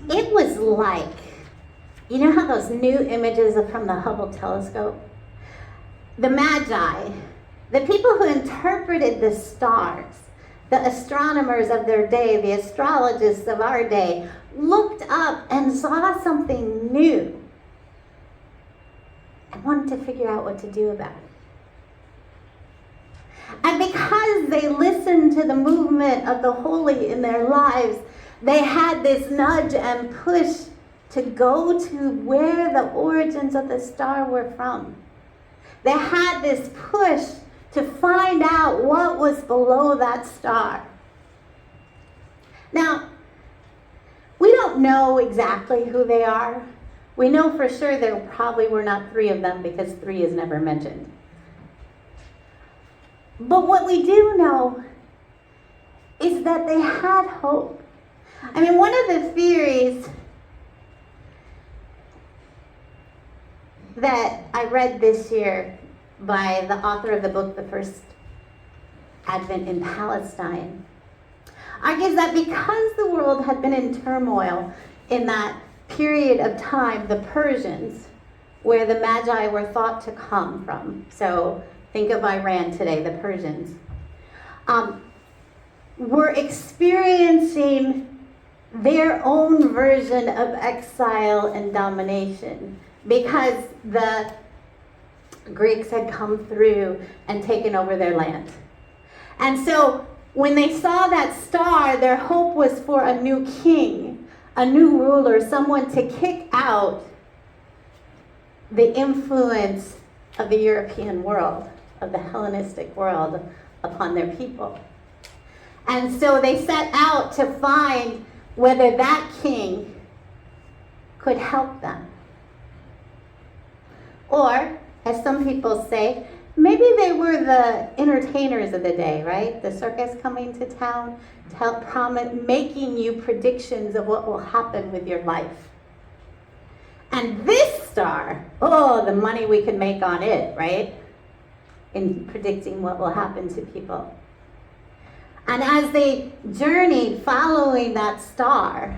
It was like, you know how those new images are from the Hubble telescope? The Magi, the people who interpreted the stars, the astronomers of their day, the astrologists of our day, looked up and saw something new and wanted to figure out what to do about it. And because they listened to the movement of the holy in their lives, they had this nudge and push to go to where the origins of the star were from. They had this push to find out what was below that star. Now, we don't know exactly who they are. We know for sure there probably were not 3 of them because 3 is never mentioned. But what we do know is that they had hope. I mean, one of the theories that I read this year by the author of the book, The First Advent in Palestine, argues that because the world had been in turmoil in that period of time, the Persians, where the Magi were thought to come from, so think of Iran today, the Persians, were experiencing their own version of exile and domination because the Greeks had come through and taken over their land. And so when they saw that star, their hope was for a new king, a new ruler, someone to kick out the influence of the European world, of the Hellenistic world, upon their people. And so they set out to find whether that king could help them. Or, as some people say, maybe they were the entertainers of the day, right? The circus coming to town, making you predictions of what will happen with your life. And this star, oh, the money we could make on it, right? In predicting what will happen to people. And as they journeyed following that star,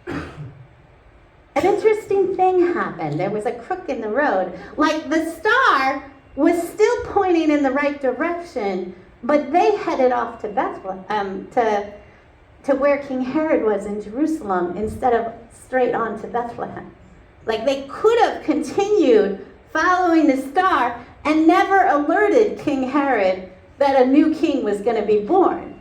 an interesting thing happened. There was a crook in the road. Like the star was still pointing in the right direction, but they headed off to Bethlehem, to where King Herod was in Jerusalem, instead of straight on to Bethlehem. Like they could have continued following the star and never alerted King Herod that a new king was going to be born.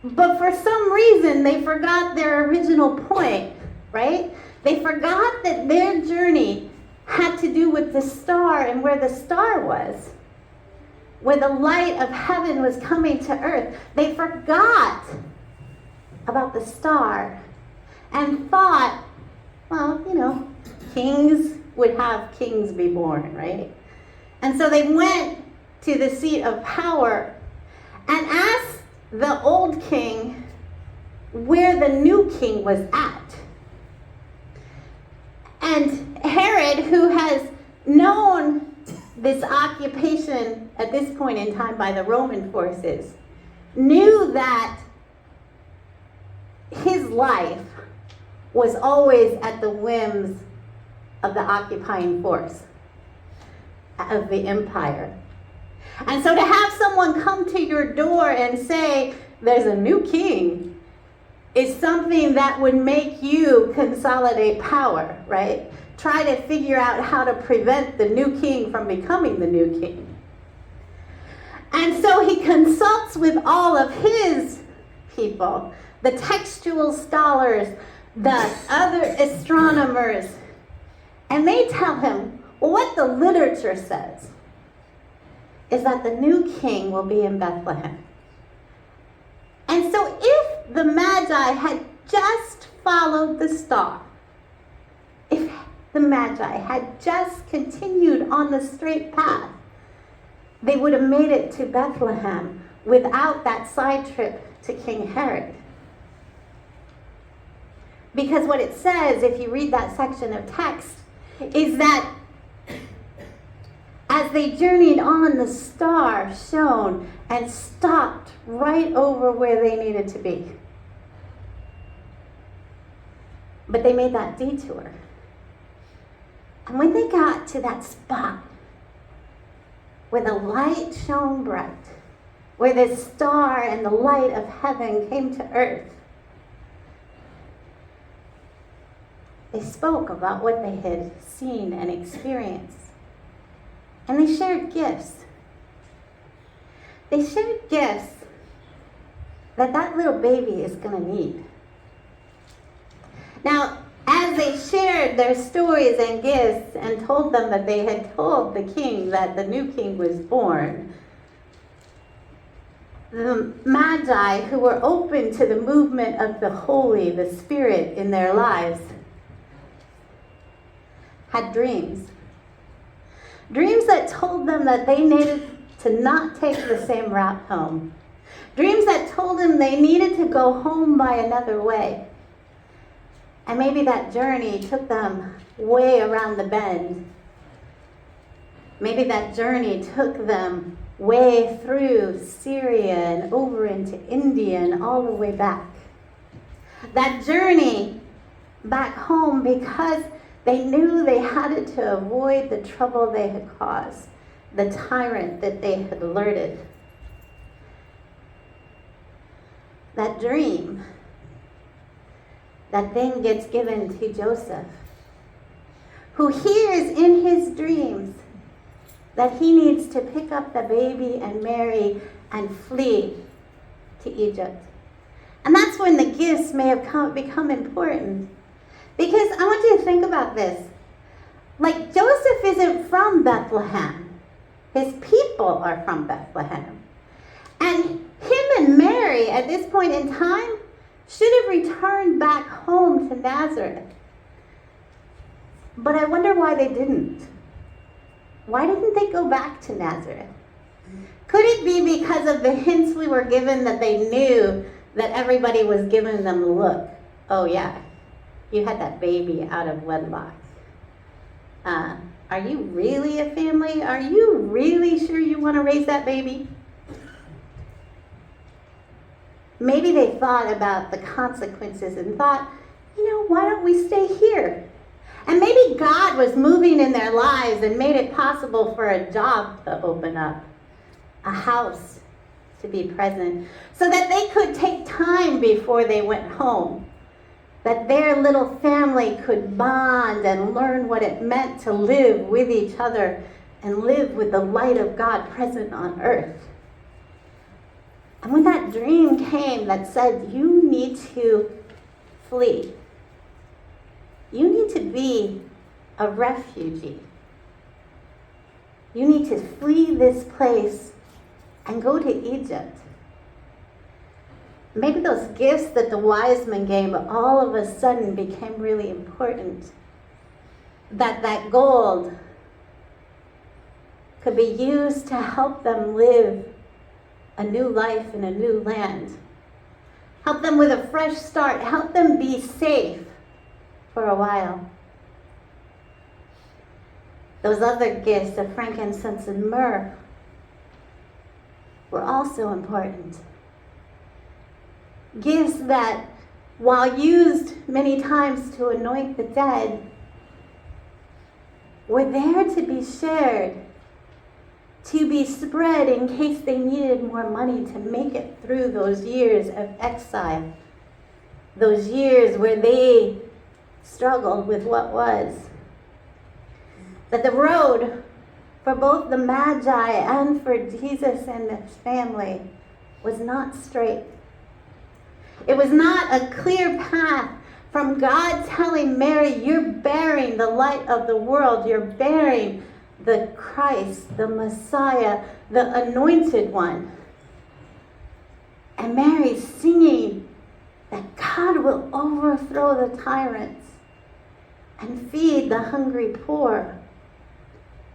But for some reason, they forgot their original point, right? They forgot that their journey had to do with the star and where the star was, where the light of heaven was coming to earth. They forgot about the star and thought, well, you know, kings would have kings be born, right? And so they went to the seat of power and asked the old king where the new king was at. And Herod, who has known this occupation at this point in time by the Roman forces, knew that his life was always at the whims of the occupying force of the empire. And so to have someone come to your door and say, there's a new king, is something that would make you consolidate power, right? Try to figure out how to prevent the new king from becoming the new king. And so he consults with all of his people, the textual scholars, the other astronomers, and they tell him, well, what the literature says is that the new king will be in Bethlehem. And so if the Magi had just followed the star, if the Magi had just continued on the straight path, they would have made it to Bethlehem without that side trip to King Herod. Because what it says, if you read that section of text, is that as they journeyed on, the star shone and stopped right over where they needed to be. But they made that detour. And when they got to that spot where the light shone bright, where the star and the light of heaven came to earth, they spoke about what they had seen and experienced. And they shared gifts. They shared gifts that that little baby is going to need. Now, as they shared their stories and gifts and told them that they had told the king that the new king was born, the Magi, who were open to the movement of the Holy, the Spirit in their lives, had dreams. Dreams that told them that they needed to not take the same route home. Dreams that told them they needed to go home by another way. And maybe that journey took them way around the bend. Maybe that journey took them way through Syria and over into India and all the way back. That journey back home because they knew they had to avoid the trouble they had caused, the tyrant that they had alerted. That dream that then gets given to Joseph, who hears in his dreams that he needs to pick up the baby and Mary and flee to Egypt. And that's when the gifts may have become important. Because I want you to think about this. Like, Joseph isn't from Bethlehem. His people are from Bethlehem. And him and Mary, at this point in time, should have returned back home to Nazareth. But I wonder why they didn't. Why didn't they go back to Nazareth? Could it be because of the hints we were given that they knew that everybody was giving them the look? Oh yeah, you had that baby out of wedlock. Are you really a family? Are you really sure you want to raise that baby? Maybe they thought about the consequences and thought, why don't we stay here? And maybe God was moving in their lives and made it possible for a job to open up, a house to be present, so that they could take time before they went home, that their little family could bond and learn what it meant to live with each other and live with the light of God present on earth. And when that dream came that said, you need to flee, you need to be a refugee, you need to flee this place and go to Egypt. Maybe those gifts that the wise men gave all of a sudden became really important. That gold could be used to help them live a new life in a new land. Help them with a fresh start. Help them be safe for a while. Those other gifts of frankincense and myrrh were also important. Gifts that, while used many times to anoint the dead, were there to be shared, to be spread in case they needed more money to make it through those years of exile, those years where they struggled with what was. That the road for both the Magi and for Jesus and his family was not straight. It was not a clear path from God telling Mary, you're bearing the light of the world, you're bearing the Christ, the Messiah, the anointed one. And Mary singing that God will overthrow the tyrants and feed the hungry poor.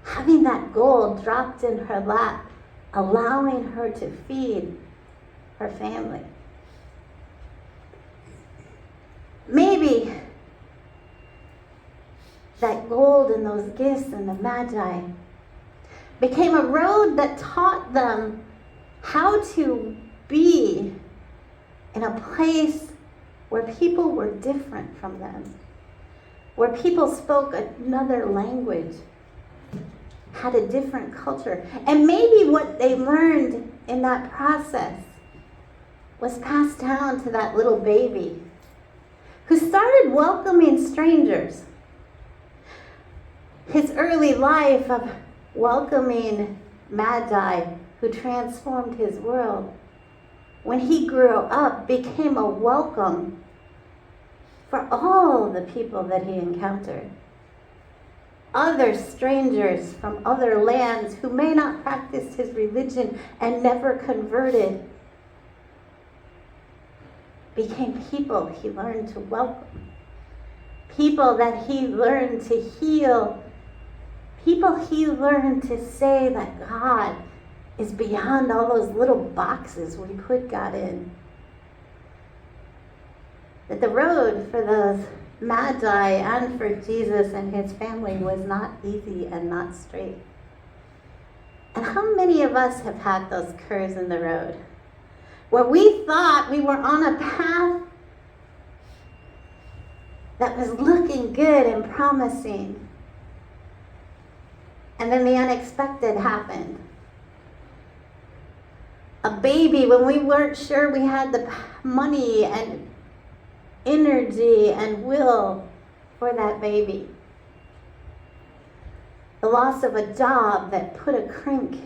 Having that gold dropped in her lap, allowing her to feed her family. Maybe that gold and those gifts and the Magi became a road that taught them how to be in a place where people were different from them. where people spoke another language, had a different culture. And maybe what they learned in that process was passed down to that little baby who started welcoming strangers. His early life of welcoming Magi who transformed his world, when he grew up, became a welcome for all the people that he encountered. Other strangers from other lands who may not practice his religion and never converted became people he learned to welcome, people that he learned to heal, people he learned to say that God is beyond all those little boxes we put God in. That the road for those Magi and for Jesus and his family was not easy and not straight. And how many of us have had those curves in the road where we thought we were on a path that was looking good and promising, and then the unexpected happened? A baby when we weren't sure we had the money and energy and will for that baby. The loss of a job that put a crank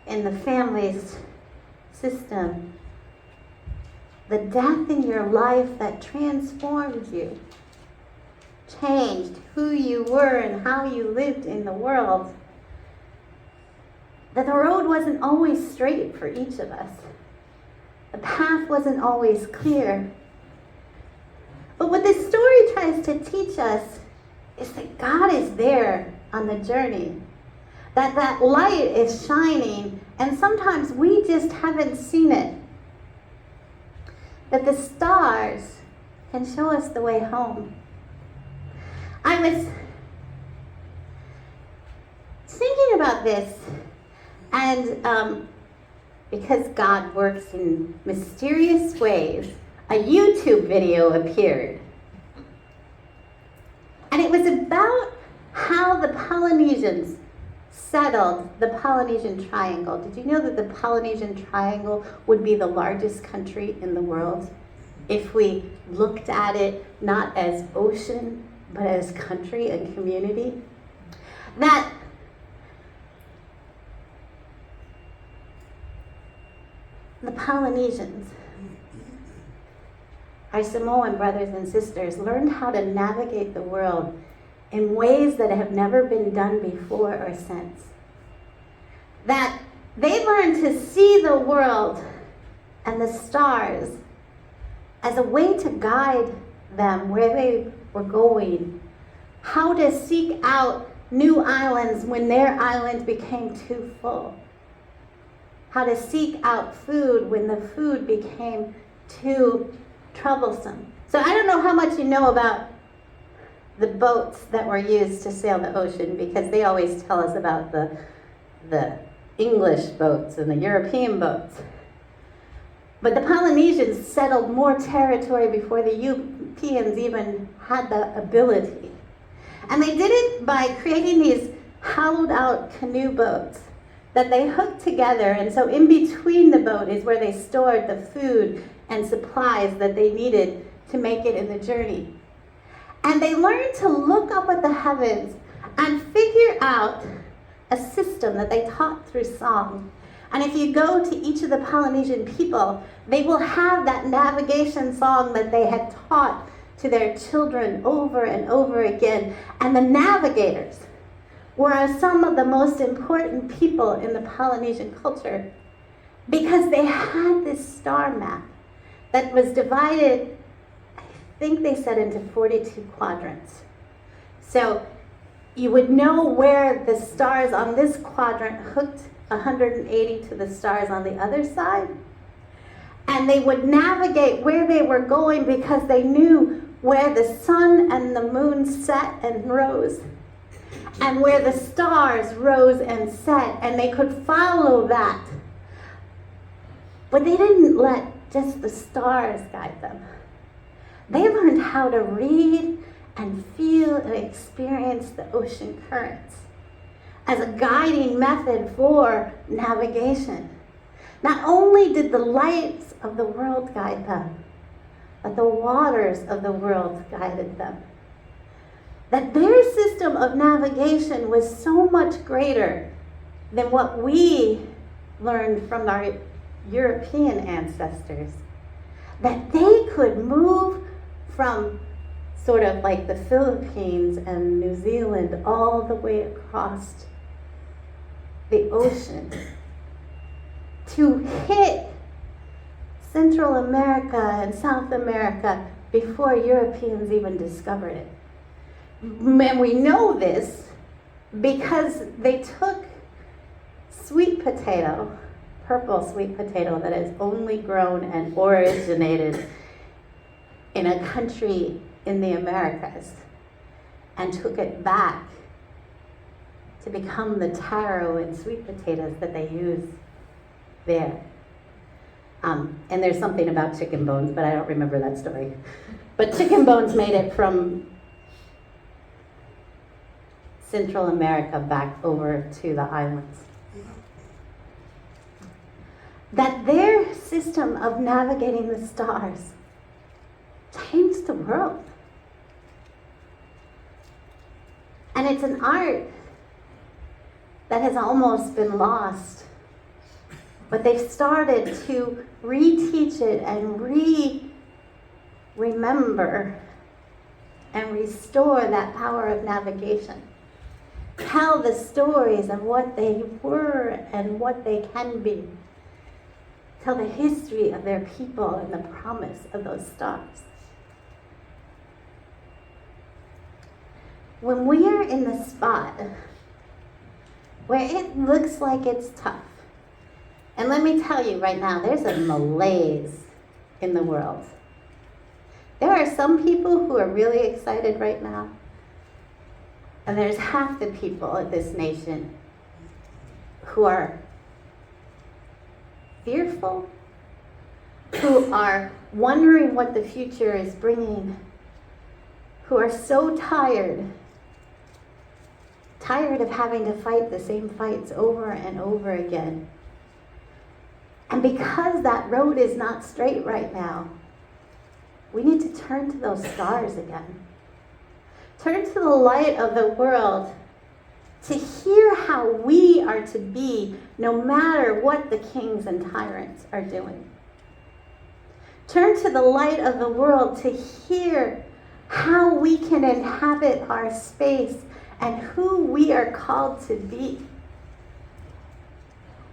in the family's system. The death in your life that transformed you, changed who you were and how you lived in the world. That the road wasn't always straight for each of us. The path wasn't always clear. But what this story tries to teach us is that God is there on the journey. That light is shining, and sometimes we just haven't seen it. That the stars can show us the way home. I was thinking about this, and because God works in mysterious ways, a YouTube video appeared. And it was about how the Polynesians settled the Polynesian Triangle. Did you know that the Polynesian Triangle would be the largest country in the world if we looked at it not as ocean, but as country and community? That the Polynesians, our Samoan brothers and sisters, learned how to navigate the world in ways that have never been done before or since. That they learned to see the world and the stars as a way to guide them where they were going, how to seek out new islands when their island became too full, how to seek out food when the food became too troublesome. So I don't know how much you know about the boats that were used to sail the ocean, because they always tell us about the English boats and the European boats. But the Polynesians settled more territory before the Europeans even had the ability. And they did it by creating these hollowed out canoe boats that they hooked together, and so in between the boat is where they stored the food and supplies that they needed to make it in the journey. And they learned to look up at the heavens and figure out a system that they taught through song. And if you go to each of the Polynesian people, they will have that navigation song that they had taught to their children over and over again. And the navigators were some of the most important people in the Polynesian culture, because they had this star map that was divided, I think they said, into 42 quadrants. So you would know where the stars on this quadrant hooked 180 to the stars on the other side. And they would navigate where they were going because they knew where the sun and the moon set and rose, and where the stars rose and set, and they could follow that. But they didn't let just the stars guide them. They learned how to read and feel and experience the ocean currents as a guiding method for navigation. Not only did the lights of the world guide them, but the waters of the world guided them. That their system of navigation was so much greater than what we learned from our European ancestors, that they could move from sort of like the Philippines and New Zealand all the way across the ocean to hit Central America and South America before Europeans even discovered it. And we know this because they took sweet potato, purple sweet potato that is only grown and originated in a country in the Americas, and took it back to become the taro and sweet potatoes that they use there. And there's something about chicken bones, but I don't remember that story. But chicken bones made it from Central America back over to the islands. That their system of navigating the stars changed the world. And it's an art that has almost been lost. But they've started to reteach it and remember and restore that power of navigation. Tell the stories of what they were and what they can be. Tell the history of their people and the promise of those stars. When we are in the spot where it looks like it's tough, and let me tell you right now, there's a malaise in the world. There are some people who are really excited right now, and there's half the people in this nation who are fearful, who are wondering what the future is bringing, who are so tired of having to fight the same fights over and over again. And because that road is not straight right now, we need to turn to those stars again. Turn to the light of the world to hear how we are to be no matter what the kings and tyrants are doing. Turn to the light of the world to hear how we can inhabit our space and who we are called to be.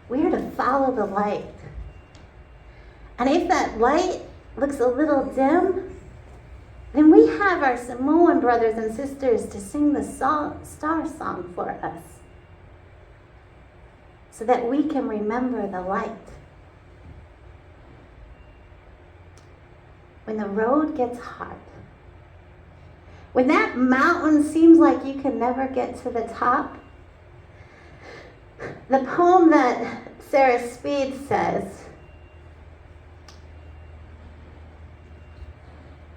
We are to follow the light. And if that light looks a little dim, then we have our Samoan brothers and sisters to sing the star song for us so that we can remember the light. When the road gets hard, when that mountain seems like you can never get to the top, the poem that Sarah Speed says,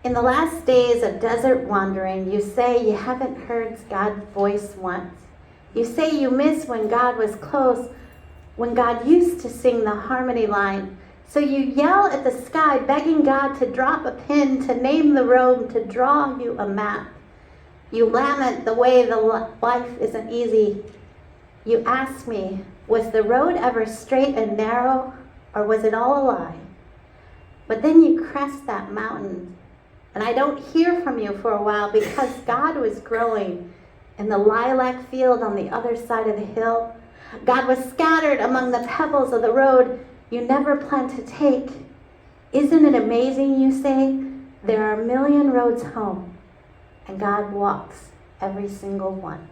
in the last days of desert wandering, you say you haven't heard God's voice once. You say you miss when God was close, when God used to sing the harmony line. So you yell at the sky, begging God to drop a pin, to name the road, to draw you a map. You lament the way the life isn't easy. You ask me, was the road ever straight and narrow, or was it all a lie? But then you crest that mountain, and I don't hear from you for a while because God was growing in the lilac field on the other side of the hill. God was scattered among the pebbles of the road you never planned to take. Isn't it amazing, you say? There are a million roads home, and God walks every single one.